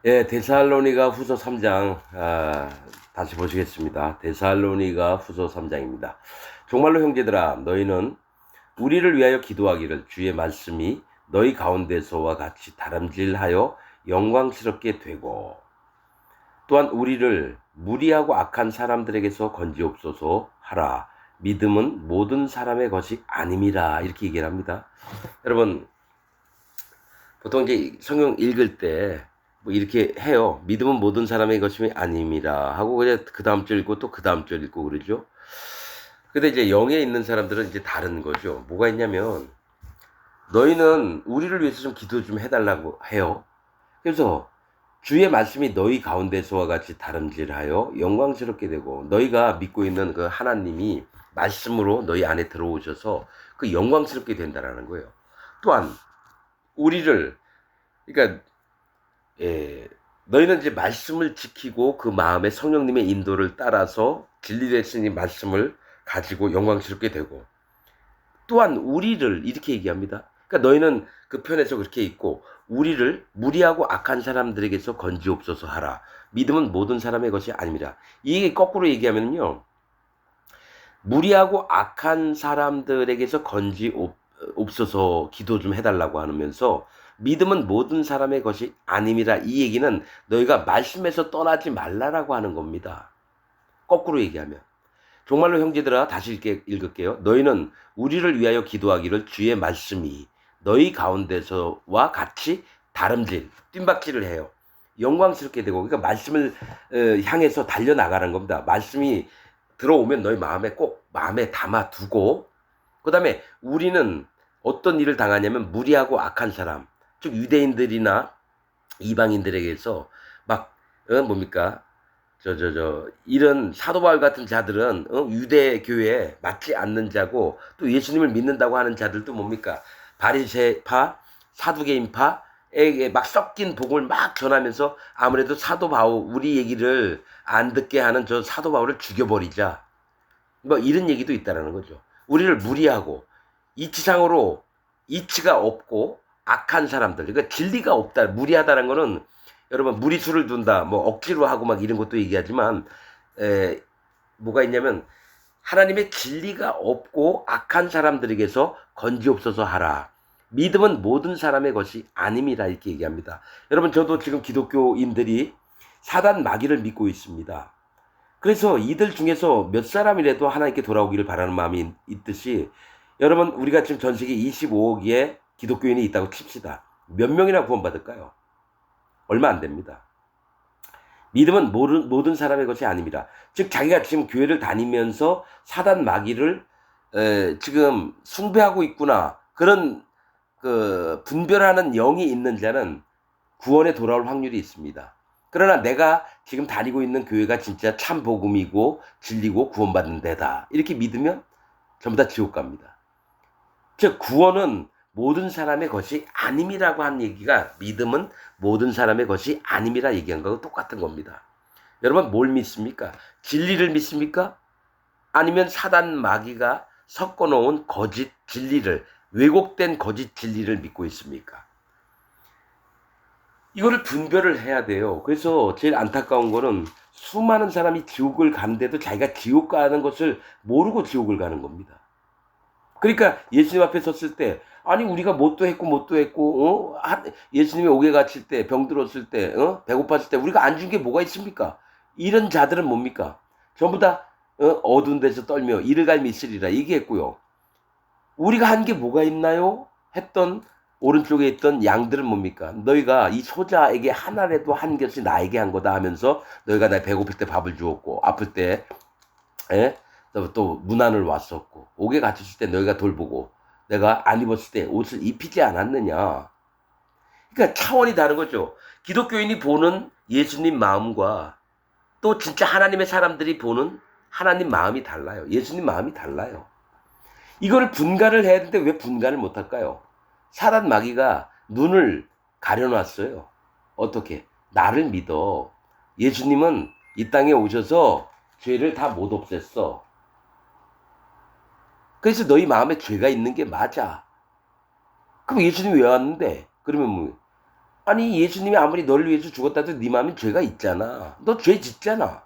예, 데살로니가 후서 3장, 다시 보시겠습니다. 데살로니가 후서 3장입니다. 정말로 형제들아, 너희는 우리를 위하여 기도하기를 주의 말씀이 너희 가운데서와 같이 다름질하여 영광스럽게 되고, 또한 우리를 무리하고 악한 사람들에게서 건지옵소서 하라. 믿음은 모든 사람의 것이 아님이라. 이렇게 얘기를 합니다. 여러분, 보통 이제 성경 읽을 때 뭐 이렇게 해요. 믿음은 모든 사람의 것임이 아님이라 하고 그냥 그 다음 줄 읽고 또 그 다음 줄 읽고 그러죠. 근데 이제 영에 있는 사람들은 이제 다른 거죠. 뭐가 있냐면 너희는 우리를 위해서 좀 기도 좀 해달라고 해요. 그래서 주의 말씀이 너희 가운데서와 같이 다름질하여 영광스럽게 되고 너희가 믿고 있는 그 하나님이 말씀으로 너희 안에 들어오셔서 그 영광스럽게 된다라는 거예요. 또한 우리를 그러니까 너희는 이제 말씀을 지키고 그 마음에 성령님의 인도를 따라서 진리되신 이 말씀을 가지고 영광스럽게 되고 또한 우리를 이렇게 얘기합니다. 그러니까 너희는 그 편에서 그렇게 있고 우리를 무리하고 악한 사람들에게서 건지옵소서 하라. 믿음은 모든 사람의 것이 아닙니다. 이게 거꾸로 얘기하면요. 무리하고 악한 사람들에게서 건지옵소서 기도 좀 해달라고 하면서 믿음은 모든 사람의 것이 아님이라 이 얘기는 너희가 말씀에서 떠나지 말라라고 하는 겁니다. 거꾸로 얘기하면. 정말로 형제들아 다시 읽을게요. 너희는 우리를 위하여 기도하기를 주의 말씀이 너희 가운데서와 같이 다름질, 뜀박질을 해요. 영광스럽게 되고 그러니까 말씀을 향해서 달려나가는 겁니다. 말씀이 들어오면 너희 마음에 꼭 마음에 담아두고 그 다음에 우리는 어떤 일을 당하냐면 무리하고 악한 사람 즉 유대인들이나 이방인들에게서 막 뭡니까 이런 사도 바울 같은 자들은 유대 교회에 맞지 않는 자고 또 예수님을 믿는다고 하는 자들도 뭡니까 바리새파 사두개인파에게 막 섞인 복음을 막 전하면서 아무래도 사도 바울 우리 얘기를 안 듣게 하는 저 사도 바울을 죽여버리자 뭐 이런 얘기도 있다라는 거죠. 우리를 무리하고 이치상으로 이치가 없고 악한 사람들 그러니까 진리가 없다 무리하다는 거는 여러분 무리수를 둔다 뭐 억지로 하고 막 이런 것도 얘기하지만 뭐가 있냐면 하나님의 진리가 없고 악한 사람들에게서 건지옵소서 하라. 믿음은 모든 사람의 것이 아님이라 이렇게 얘기합니다. 여러분 저도 지금 기독교인들이 사단 마귀를 믿고 있습니다. 그래서 이들 중에서 몇 사람이라도 하나님께 돌아오기를 바라는 마음이 있듯이 여러분 우리가 지금 전 세계 25억의 기독교인이 있다고 칩시다. 몇 명이나 구원받을까요? 얼마 안 됩니다. 믿음은 모든 사람의 것이 아닙니다. 즉 자기가 지금 교회를 다니면서 사단 마귀를 지금 숭배하고 있구나 그런 그 분별하는 영이 있는 자는 구원에 돌아올 확률이 있습니다. 그러나 내가 지금 다니고 있는 교회가 진짜 참 복음이고 진리고 구원받는 데다 이렇게 믿으면 전부 다 지옥 갑니다. 즉 구원은 모든 사람의 것이 아님이라고 한 얘기가 믿음은 모든 사람의 것이 아님이라 얘기한 거하고 똑같은 겁니다. 여러분 뭘 믿습니까? 진리를 믿습니까? 아니면 사단 마귀가 섞어놓은 거짓 진리를 왜곡된 거짓 진리를 믿고 있습니까? 이거를 분별을 해야 돼요. 그래서 제일 안타까운 거는 수많은 사람이 지옥을 가는데도 자기가 지옥 가는 것을 모르고 지옥을 가는 겁니다. 그러니까 예수님 앞에 섰을 때 아니 우리가 뭣도 했고 예수님이 옥에 갇힐 때 병 들었을 때 배고팠을 때 우리가 안 준 게 뭐가 있습니까? 이런 자들은 뭡니까? 전부 다 어두운 데서 떨며 이를 갈미 있으리라 얘기했고요. 우리가 한 게 뭐가 있나요? 했던 오른쪽에 있던 양들은 뭡니까? 너희가 이 소자에게 하나라도 한 것이 나에게 한 거다 하면서 너희가 나 배고플 때 밥을 주었고 아플 때 또 문안을 왔었고 옥에 갇혔을 때 너희가 돌보고 내가 안 입었을 때 옷을 입히지 않았느냐. 그러니까 차원이 다른 거죠. 기독교인이 보는 예수님 마음과 또 진짜 하나님의 사람들이 보는 하나님 마음이 달라요. 예수님 마음이 달라요. 이거를 분간을 해야 되는데 왜 분간을 못할까요? 사단 마귀가 눈을 가려놨어요. 어떻게? 나를 믿어. 예수님은 이 땅에 오셔서 죄를 다 못 없앴어. 그래서 너희 마음에 죄가 있는 게 맞아. 그럼 예수님이 왜 왔는데? 그러면 뭐 아니 예수님이 아무리 너를 위해서 죽었다도 네 마음에 죄가 있잖아. 너 죄 짓잖아.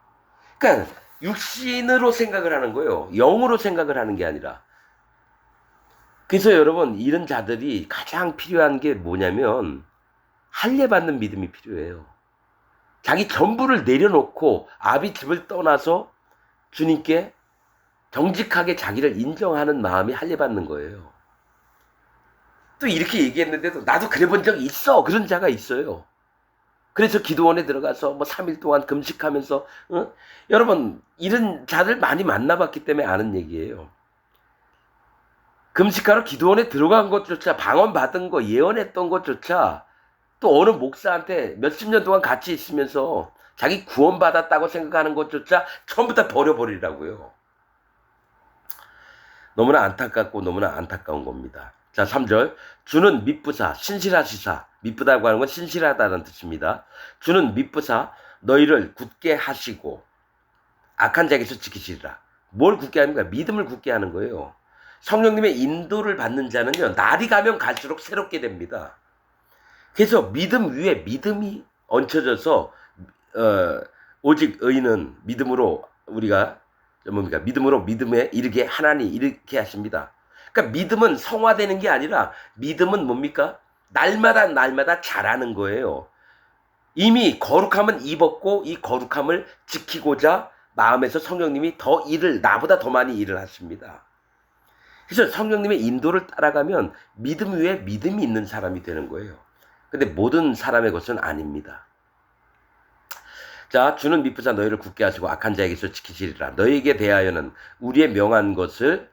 그러니까 육신으로 생각을 하는 거예요. 영으로 생각을 하는 게 아니라. 그래서 여러분 이런 자들이 가장 필요한 게 뭐냐면 할례받는 믿음이 필요해요. 자기 전부를 내려놓고 아비 집을 떠나서 주님께 정직하게 자기를 인정하는 마음이 할례받는 거예요. 또 이렇게 얘기했는데도 나도 그래 본 적이 있어. 그런 자가 있어요. 그래서 기도원에 들어가서 뭐 3일 동안 금식하면서 여러분 이런 자들 많이 만나봤기 때문에 아는 얘기예요. 금식하러 기도원에 들어간 것조차 방언받은 거 예언했던 것조차 또 어느 목사한테 몇십 년 동안 같이 있으면서 자기 구원받았다고 생각하는 것조차 전부 다 버려버리라고요. 너무나 안타깝고 너무나 안타까운 겁니다. 자, 3절. 주는 미쁘사 신실하시사. 미쁘다고 하는 건 신실하다는 뜻입니다. 주는 미쁘사 너희를 굳게 하시고 악한 자에게서 지키시리라. 뭘 굳게 합니까? 믿음을 굳게 하는 거예요. 성령님의 인도를 받는 자는요, 날이 가면 갈수록 새롭게 됩니다. 그래서 믿음 위에 믿음이 얹혀져서 오직 의인은 믿음으로 우리가 뭡니까? 믿음으로 믿음에 이르게 하나님 이르게 하십니다. 그러니까 믿음은 성화되는 게 아니라 믿음은 뭡니까? 날마다 자라는 거예요. 이미 거룩함은 입었고 이 거룩함을 지키고자 마음에서 성령님이 더 일을 나보다 더 많이 일을 하십니다. 그래서 성령님의 인도를 따라가면 믿음 위에 믿음이 있는 사람이 되는 거예요. 근데 모든 사람의 것은 아닙니다. 자, 주는 미쁘사 너희를 굳게 하시고 악한 자에게서 지키시리라. 너희에게 대하여는 우리의 명한 것을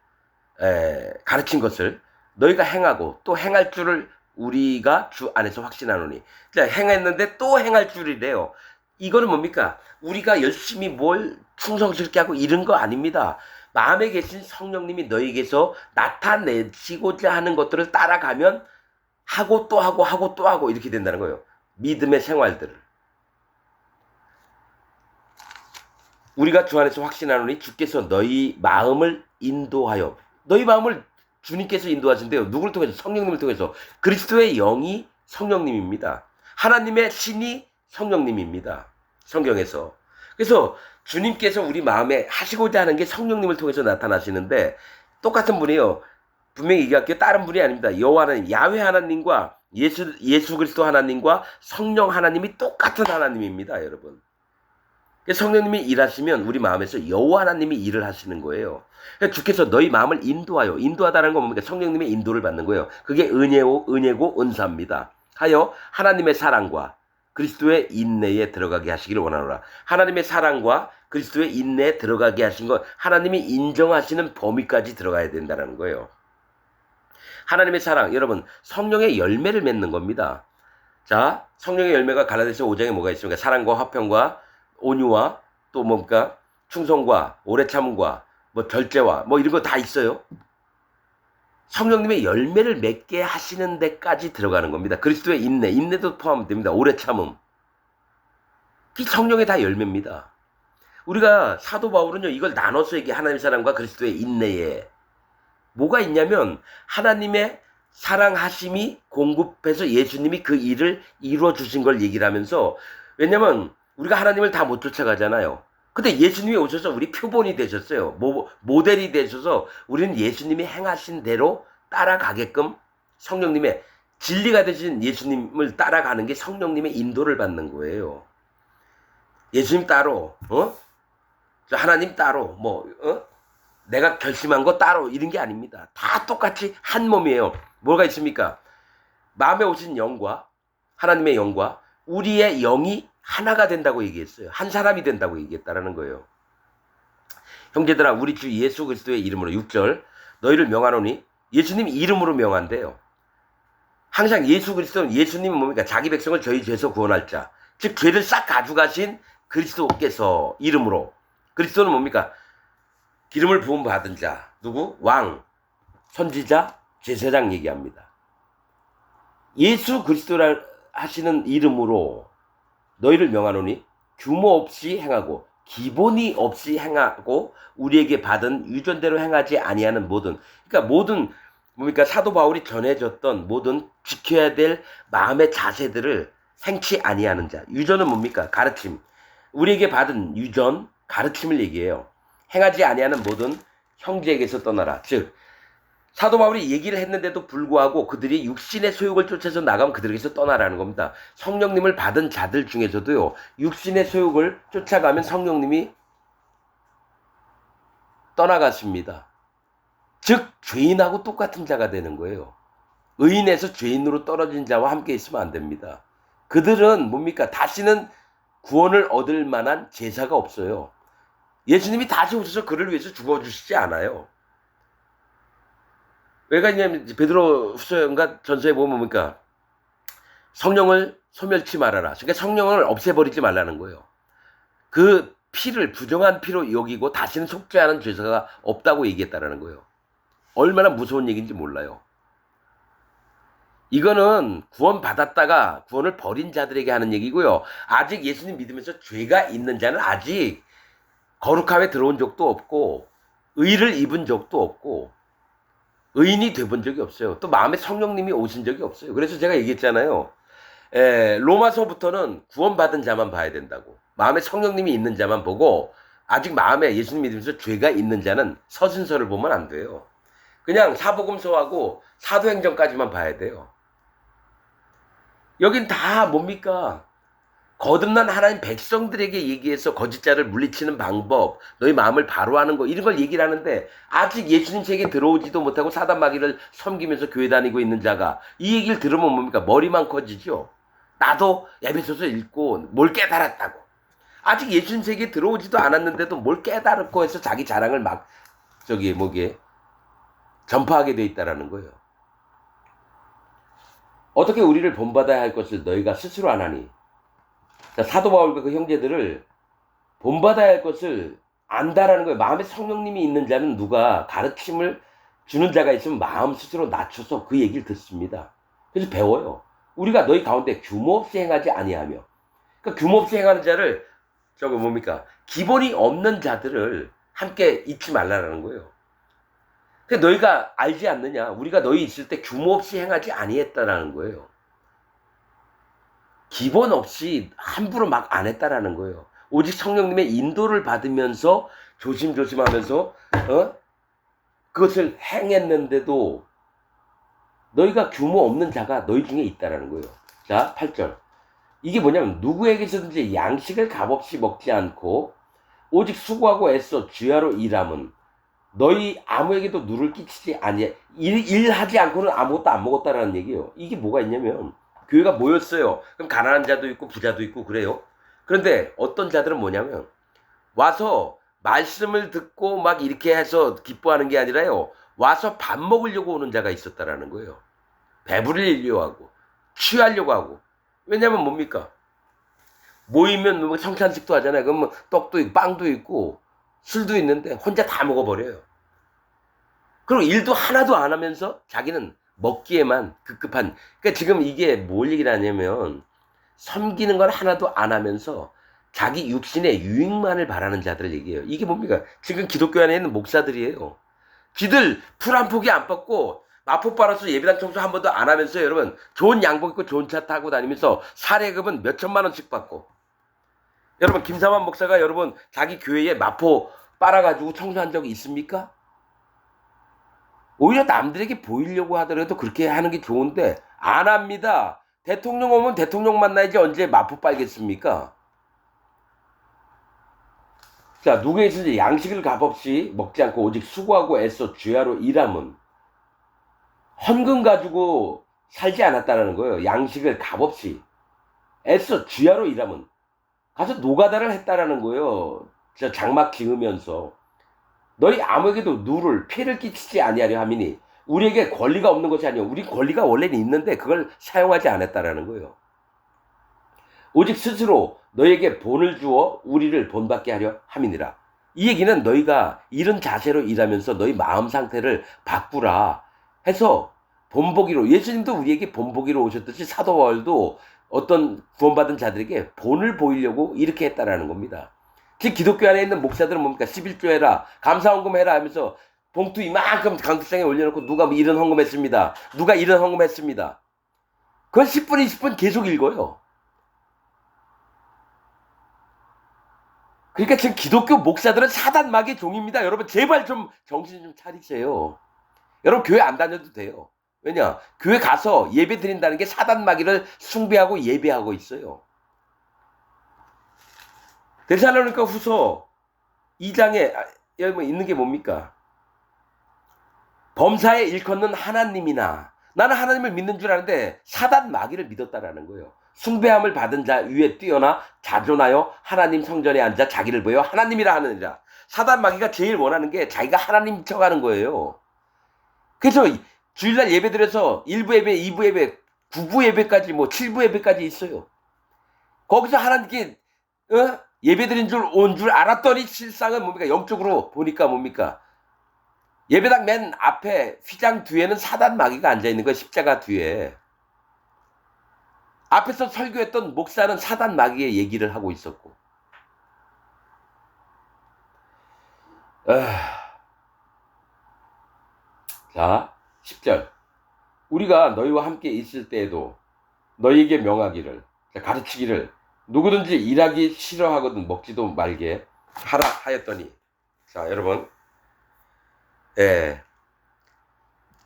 가르친 것을 너희가 행하고 또 행할 줄을 우리가 주 안에서 확신하노니. 자, 행했는데 또 행할 줄이래요. 이거는 뭡니까? 우리가 열심히 뭘 충성스럽게 하고 이런 거 아닙니다. 마음에 계신 성령님이 너희에게서 나타내시고자 하는 것들을 따라가면 하고 또 하고 하고 또 하고 이렇게 된다는 거예요. 믿음의 생활들을. 우리가 주 안에서 확신하노니 주께서 너희 마음을 인도하여. 너희 마음을 주님께서 인도하신대요. 누구를 통해서? 성령님을 통해서. 그리스도의 영이 성령님입니다. 하나님의 신이 성령님입니다. 성경에서. 그래서 주님께서 우리 마음에 하시고자 하는 게 성령님을 통해서 나타나시는데 똑같은 분이에요. 분명히 얘기할게요. 다른 분이 아닙니다. 여호와 하나님, 야훼 하나님과 예수 그리스도 하나님과 성령 하나님이 똑같은 하나님입니다, 여러분. 성령님이 일하시면 우리 마음에서 여호와 하나님이 일을 하시는 거예요. 주께서 너희 마음을 인도하여. 인도하다는 건 뭡니까? 성령님의 인도를 받는 거예요. 그게 은혜고 은사입니다. 하여 하나님의 사랑과 그리스도의 인내에 들어가게 하시기를 원하노라. 하나님의 사랑과 그리스도의 인내에 들어가게 하신 것, 하나님이 인정하시는 범위까지 들어가야 된다는 거예요. 하나님의 사랑, 여러분 성령의 열매를 맺는 겁니다. 자, 성령의 열매가 갈라디아서 5장에 뭐가 있습니까? 사랑과 화평과 온유와 또 뭡니까? 충성과 오래 참음과 뭐 절제와 뭐 이런 거 다 있어요. 성령님의 열매를 맺게 하시는 데까지 들어가는 겁니다. 그리스도의 인내도 포함됩니다. 오래 참음. 이 성령의 다 열매입니다. 우리가 사도 바울은요, 이걸 나눠서 얘기해. 하나님의 사랑과 그리스도의 인내에 뭐가 있냐면 하나님의 사랑하심이 공급해서 예수님이 그 일을 이루어 주신 걸 얘기를 하면서, 왜냐면 우리가 하나님을 다 못 쫓아가잖아요. 근데 예수님이 오셔서 우리 표본이 되셨어요. 모델이 되셔서 우리는 예수님이 행하신 대로 따라가게끔 성령님의 진리가 되신 예수님을 따라가는 게 성령님의 인도를 받는 거예요. 예수님 따로, 하나님 따로, 내가 결심한 거 따로 이런 게 아닙니다. 다 똑같이 한 몸이에요. 뭐가 있습니까? 마음에 오신 영과 하나님의 영과 우리의 영이 하나가 된다고 얘기했어요. 한 사람이 된다고 얘기했다라는 거예요. 형제들아, 우리 주 예수 그리스도의 이름으로 6절 너희를 명하노니. 예수님 이름으로 명한대요. 항상 예수 그리스도는, 예수님은 뭡니까? 자기 백성을 저희 죄에서 구원할 자, 즉 죄를 싹 가져가신 그리스도께서 이름으로. 그리스도는 뭡니까? 기름을 부음 받은 자. 누구? 왕, 선지자, 제사장 얘기합니다. 예수 그리스도라 하시는 이름으로 너희를 명하노니 규모 없이 행하고 기본이 없이 행하고 우리에게 받은 유전대로 행하지 아니하는 모든, 그러니까 모든 뭡니까? 사도 바울이 전해줬던 모든 지켜야 될 마음의 자세들을 생치 아니하는 자. 유전은 뭡니까? 가르침. 우리에게 받은 유전, 가르침을 얘기해요. 행하지 아니하는 모든 형제에게서 떠나라. 즉 사도 바울이 얘기를 했는데도 불구하고 그들이 육신의 소욕을 쫓아서 나가면 그들에게서 떠나라는 겁니다. 성령님을 받은 자들 중에서도요, 육신의 소욕을 쫓아가면 성령님이 떠나갔습니다. 즉 죄인하고 똑같은 자가 되는 거예요. 의인에서 죄인으로 떨어진 자와 함께 있으면 안 됩니다. 그들은 뭡니까? 다시는 구원을 얻을 만한 제사가 없어요. 예수님이 다시 오셔서 그를 위해서 죽어주시지 않아요. 왜 그러냐면 베드로후서인가 전서에 보면 뭡니까? 성령을 소멸치 말아라. 그러니까 성령을 없애버리지 말라는 거예요. 그 피를 부정한 피로 여기고 다시는 속죄하는 죄사가 없다고 얘기했다라는 거예요. 얼마나 무서운 얘기인지 몰라요. 이거는 구원 받았다가 구원을 버린 자들에게 하는 얘기고요. 아직 예수님 믿으면서 죄가 있는 자는 아직 거룩함에 들어온 적도 없고 의를 입은 적도 없고 의인이 돼본 적이 없어요. 또 마음에 성령님이 오신 적이 없어요. 그래서 제가 얘기했잖아요. 로마서부터는 구원받은 자만 봐야 된다고. 마음에 성령님이 있는 자만 보고 아직 마음에 예수님 믿으면서 죄가 있는 자는 서신서를 보면 안 돼요. 그냥 사복음서하고 사도행전까지만 봐야 돼요. 여긴 다 뭡니까? 거듭난 하나님 백성들에게 얘기해서 거짓자를 물리치는 방법, 너희 마음을 바로 하는 거, 이런 걸 얘기를 하는데 아직 예수님 세계에 들어오지도 못하고 사단마귀를 섬기면서 교회 다니고 있는 자가 이 얘기를 들으면 뭡니까? 머리만 커지죠. 나도 에베소서 읽고 뭘 깨달았다고. 아직 예수님 세계에 들어오지도 않았는데도 뭘 깨달았고 해서 자기 자랑을 막 전파하게 돼 있다라는 거예요. 어떻게 우리를 본받아야 할 것을 너희가 스스로 안 하니? 사도 바울과 그 형제들을 본받아야 할 것을 안다라는 거예요. 마음에 성령님이 있는 자는 누가 가르침을 주는 자가 있으면 마음 스스로 낮춰서 그 얘기를 듣습니다. 그래서 배워요. 우리가 너희 가운데 규모 없이 행하지 아니하며. 그러니까 규모 없이 행하는 자를 기본이 없는 자들을 함께 잊지 말라라는 거예요. 그러니까 너희가 알지 않느냐? 우리가 너희 있을 때 규모 없이 행하지 아니했다라는 거예요. 기본 없이 함부로 막 안 했다라는 거예요. 오직 성령님의 인도를 받으면서 조심조심하면서 그것을 행했는데도 너희가 규모 없는 자가 너희 중에 있다라는 거예요. 자, 8절. 이게 뭐냐면 누구에게서든지 양식을 값없이 먹지 않고 오직 수고하고 애써 주야로 일함은 너희 아무에게도 누를 끼치지 아니해. 일하지 않고는 아무것도 안 먹었다라는 얘기예요. 이게 뭐가 있냐면 교회가 모였어요. 그럼 가난한 자도 있고 부자도 있고 그래요. 그런데 어떤 자들은 뭐냐면 와서 말씀을 듣고 막 이렇게 해서 기뻐하는 게 아니라요. 와서 밥 먹으려고 오는 자가 있었다라는 거예요. 배부르려고 하고 취하려고 하고. 왜냐면 뭡니까? 모이면 뭐 성찬식도 하잖아요. 그럼 뭐 떡도 있고 빵도 있고 술도 있는데 혼자 다 먹어버려요. 그리고 일도 하나도 안 하면서 자기는 먹기에만 급급한. 그러니까 지금 이게 뭘 얘기를 하냐면 섬기는 건 하나도 안 하면서 자기 육신의 유익만을 바라는 자들을 얘기해요. 이게 뭡니까? 지금 기독교 안에 있는 목사들이에요. 지들 풀 한 포기 안 받고 마포 빨아서 예배당 청소 한 번도 안 하면서 여러분 좋은 양복 입고 좋은 차 타고 다니면서 사례금은 몇 천만 원씩 받고. 여러분 김사만 목사가 여러분 자기 교회에 마포 빨아가지고 청소한 적이 있습니까? 오히려 남들에게 보이려고 하더라도 그렇게 하는 게 좋은데 안 합니다. 대통령 오면 대통령 만나야지 언제 마포 빨겠습니까? 자, 누구에게든지 양식을 값없이 먹지 않고 오직 수고하고 애써 주야로 일함은 헌금 가지고 살지 않았다는 거예요. 양식을 값없이 애써 주야로 일함은 가서 노가다를 했다라는 거예요. 저 장막 지으면서 너희 아무에게도 누를 피해를 끼치지 아니하려 함이니 우리에게 권리가 없는 것이 아니요 우리 권리가 원래는 있는데 그걸 사용하지 않았다라는 거예요. 오직 스스로 너에게 본을 주어 우리를 본받게 하려 함이니라. 이 얘기는 너희가 이런 자세로 일하면서 너희 마음 상태를 바꾸라 해서 본보기로, 예수님도 우리에게 본보기로 오셨듯이 사도 바울도 어떤 구원받은 자들에게 본을 보이려고 이렇게 했다라는 겁니다. 즉 기독교 안에 있는 목사들은 뭡니까? 11조 해라, 감사헌금 해라 하면서 봉투 이만큼 강투장에 올려놓고 누가 뭐 이런 헌금했습니다. 누가 이런 헌금했습니다. 그건 10분 20분 계속 읽어요. 그러니까 지금 기독교 목사들은 사단마귀의 종입니다. 여러분 제발 좀 정신 좀 차리세요. 여러분 교회 안 다녀도 돼요. 왜냐? 교회 가서 예배 드린다는 게 사단마귀를 숭배하고 예배하고 있어요. 데살로니가 후서 2장에 여기 있는 게 뭡니까? 범사에 일컫는 하나님이나, 나는 하나님을 믿는 줄 아는데 사단마귀를 믿었다라는 거예요. 숭배함을 받은 자 위에 뛰어나 자존하여 하나님 성전에 앉아 자기를 보여 하나님이라 하느니라. 사단마귀가 제일 원하는 게 자기가 하나님 척하는 거예요. 그래서 주일날 예배 드려서 1부 예배, 2부 예배, 9부 예배까지 뭐 7부 예배까지 있어요. 거기서 하나님께 예배 드린 줄 온 줄 알았더니 실상은 뭡니까? 영적으로 보니까 뭡니까? 예배당 맨 앞에 휘장 뒤에는 사단마귀가 앉아있는 거예요. 십자가 뒤에. 앞에서 설교했던 목사는 사단마귀의 얘기를 하고 있었고. 자, 10절. 우리가 너희와 함께 있을 때에도 너희에게 명하기를, 가르치기를, 누구든지 일하기 싫어하거든 먹지도 말게 하라 하였더니. 자, 여러분,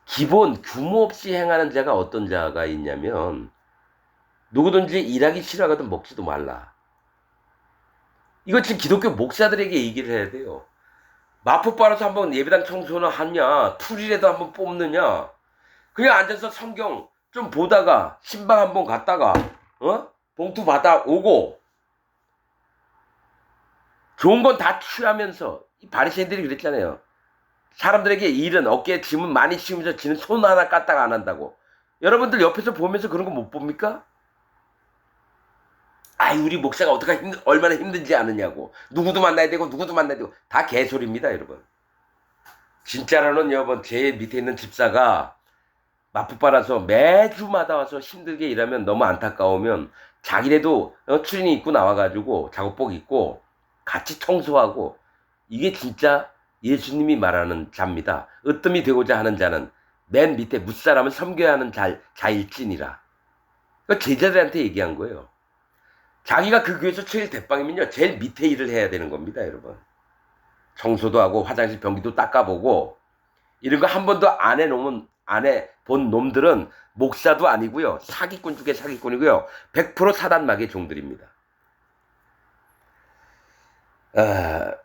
기본 규모 없이 행하는 자가 어떤 자가 있냐면, 누구든지 일하기 싫어하거든 먹지도 말라. 이거 지금 기독교 목사들에게 얘기를 해야 돼요. 마포 빨아서 한번 예배당 청소는 하냐, 풀이라도 한번 뽑느냐, 그냥 앉아서 성경 좀 보다가 신방 한번 갔다가 봉투 받아 오고, 좋은 건 다 취하면서, 이 바리새인들이 그랬잖아요. 사람들에게 일은 어깨에 짐은 많이 씌우면서 지는 손 하나 까딱 안 한다고. 여러분들 옆에서 보면서 그런 거 못 봅니까? 아이, 우리 목사가 얼마나 힘든지 아느냐고. 누구도 만나야 되고 누구도 만나야 되고. 다 개소리입니다, 여러분. 진짜로는 여러분, 제 밑에 있는 집사가 마푸빨아서 매주마다 와서 힘들게 일하면 너무 안타까우면 자기네도 추리닝 입고 나와가지고 작업복 입고 같이 청소하고, 이게 진짜 예수님이 말하는 자입니다. 으뜸이 되고자 하는 자는 맨 밑에 무사람을 섬겨야 하는 자일지니라. 그러니까 제자들한테 얘기한 거예요. 자기가 그 교회에서 제일 대빵이면요, 제일 밑에 일을 해야 되는 겁니다, 여러분. 청소도 하고 화장실 변기도 닦아보고, 이런 거 한 번도 안 해본 놈들은 목사도 아니고요, 사기꾼 중에 사기꾼이고요, 100% 사단마귀의 종들입니다.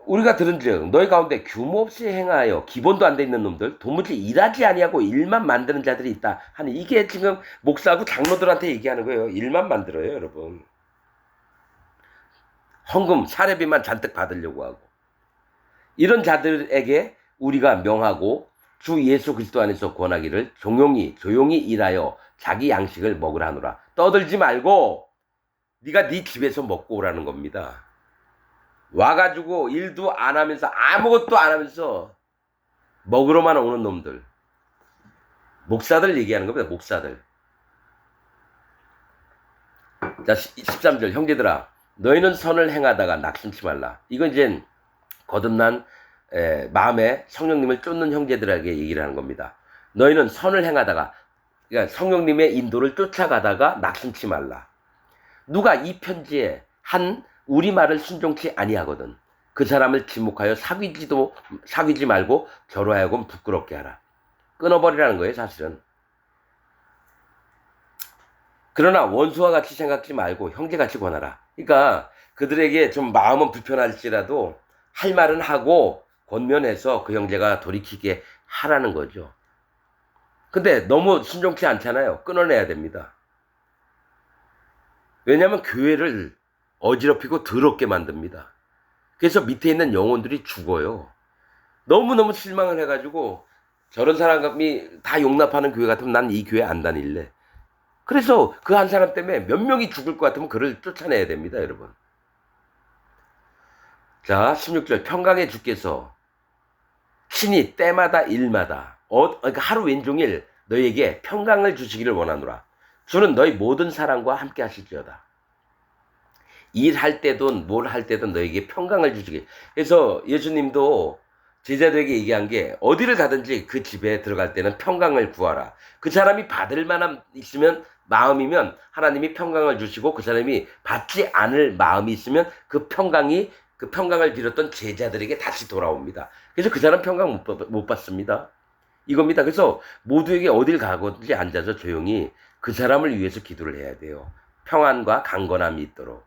우리가 들은즉 너희 가운데 규모 없이 행하여 기본도 안 돼 있는 놈들, 도무지 일하지 아니하고 일만 만드는 자들이 있다 하는, 이게 지금 목사하고 장로들한테 얘기하는 거예요. 일만 만들어요, 여러분. 헌금 사례비만 잔뜩 받으려고 하고. 이런 자들에게 우리가 명하고 주 예수 그리스도 안에서 권하기를 조용히 일하여 자기 양식을 먹으라 하노라. 떠들지 말고 네가 네 집에서 먹고 오라는 겁니다. 와가지고 일도 안 하면서 아무것도 안 하면서 먹으러만 오는 놈들, 목사들 얘기하는 겁니다. 목사들. 자, 13절. 형제들아, 너희는 선을 행하다가 낙심치 말라. 이건 이제 거듭난 마음에 성령님을 쫓는 형제들에게 얘기를 하는 겁니다. 너희는 선을 행하다가, 그러니까 성령님의 인도를 쫓아가다가 낙심치 말라. 누가 이 편지에 한 우리 말을 순종치 아니하거든 그 사람을 지목하여 사귀지 말고 저로 하여금 부끄럽게 하라. 끊어버리라는 거예요, 사실은. 그러나 원수와 같이 생각지 말고 형제같이 권하라. 그러니까 그들에게 좀 마음은 불편할지라도 할 말은 하고 권면해서 그 형제가 돌이키게 하라는 거죠. 근데 너무 순종치 않잖아요. 끊어내야 됩니다. 왜냐하면 교회를 어지럽히고 더럽게 만듭니다. 그래서 밑에 있는 영혼들이 죽어요. 너무너무 실망을 해가지고 저런 사람이 다 용납하는 교회 같으면 난 이 교회 안 다닐래. 그래서 그 한 사람 때문에 몇 명이 죽을 것 같으면 그를 쫓아내야 됩니다, 여러분. 자, 16절. 평강의 주께서 신이 때마다 일마다 그러니까 하루 왼종일 너희에게 평강을 주시기를 원하노라. 주는 너희 모든 사랑과 함께 하실지어다. 일할 때든 뭘 할 때든 너에게 평강을 주시길. 그래서 예수님도 제자들에게 얘기한 게, 어디를 가든지 그 집에 들어갈 때는 평강을 구하라. 그 사람이 받을 만한 마음이면 하나님이 평강을 주시고, 그 사람이 받지 않을 마음이 있으면 그 평강이 그 평강을 빌었던 제자들에게 다시 돌아옵니다. 그래서 그 사람 평강 못 받습니다. 이겁니다. 그래서 모두에게 어딜 가든지 앉아서 조용히 그 사람을 위해서 기도를 해야 돼요. 평안과 강건함이 있도록.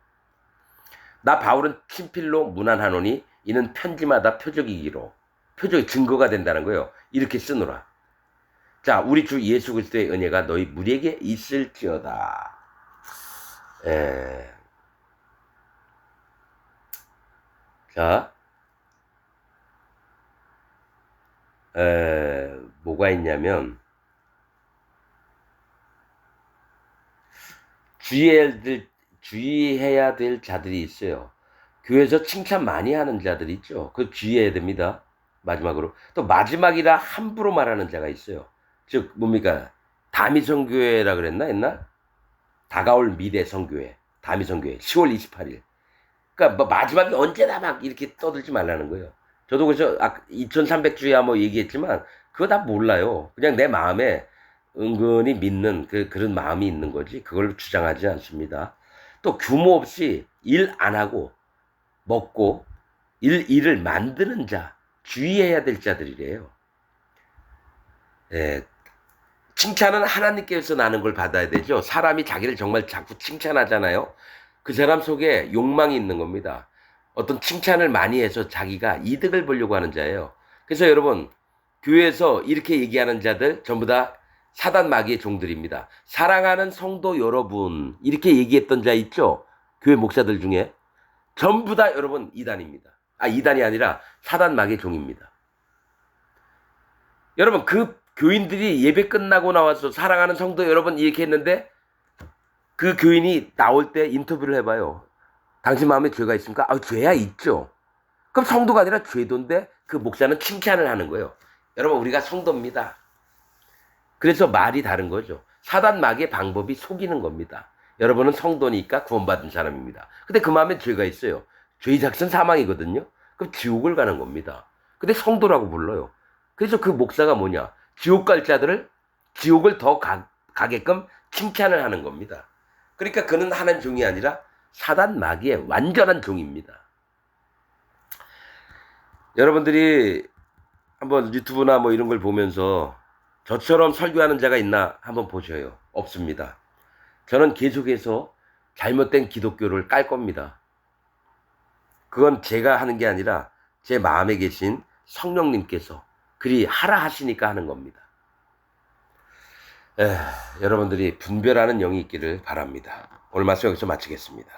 나 바울은 친필로 문안하노니 이는 편지마다 표적이기로 표적이 증거가 된다는 거예요. 이렇게 쓰노라. 자, 우리 주 예수 그리스도의 은혜가 너희 무리에게 있을지어다. 자, 뭐가 있냐면 주의해야 될 자들이 있어요. 교회에서 칭찬 많이 하는 자들이 있죠. 그 주의해야 됩니다. 마지막으로. 또 마지막이라 함부로 말하는 자가 있어요. 즉 뭡니까? 다미성교회라 그랬나 옛날? 다가올 미래 성교회. 다미성교회. 10월 28일. 그러니까 뭐 마지막에 언제나 막 이렇게 떠들지 말라는 거예요. 저도 그래서 2300주야 뭐 얘기했지만 그거 다 몰라요. 그냥 내 마음에 은근히 믿는 그런 마음이 있는 거지. 그걸 주장하지 않습니다. 또 규모 없이 일 안 하고 먹고 일을 만드는 자, 주의해야 될 자들이래요. 예, 칭찬은 하나님께서 나는 걸 받아야 되죠. 사람이 자기를 정말 자꾸 칭찬하잖아요. 그 사람 속에 욕망이 있는 겁니다. 어떤 칭찬을 많이 해서 자기가 이득을 보려고 하는 자예요. 그래서 여러분, 교회에서 이렇게 얘기하는 자들 전부 다 사단 마귀의 종들입니다. 사랑하는 성도 여러분, 이렇게 얘기했던 자 있죠? 교회 목사들 중에. 전부 다 여러분 이단입니다. 이단이 아니라 사단 마귀의 종입니다. 여러분, 그 교인들이 예배 끝나고 나와서 사랑하는 성도 여러분 이렇게 했는데 그 교인이 나올 때 인터뷰를 해봐요. 당신 마음에 죄가 있습니까? 죄야 있죠. 그럼 성도가 아니라 죄도인데 그 목사는 칭찬을 하는 거예요. 여러분, 우리가 성도입니다. 그래서 말이 다른 거죠. 사단 마귀의 방법이 속이는 겁니다. 여러분은 성도니까 구원받은 사람입니다. 근데 그 마음에 죄가 있어요. 죄의 작은 사망이거든요. 그럼 지옥을 가는 겁니다. 근데 성도라고 불러요. 그래서 그 목사가 뭐냐? 지옥 갈 자들을 지옥을 더 가게끔 칭찬을 하는 겁니다. 그러니까 그는 하나님 종이 아니라 사단 마귀의 완전한 종입니다. 여러분들이 한번 유튜브나 뭐 이런 걸 보면서 저처럼 설교하는 자가 있나 한번 보셔요. 없습니다. 저는 계속해서 잘못된 기독교를 깔 겁니다. 그건 제가 하는 게 아니라 제 마음에 계신 성령님께서 그리 하라 하시니까 하는 겁니다. 여러분들이 분별하는 영이 있기를 바랍니다. 오늘 말씀 여기서 마치겠습니다.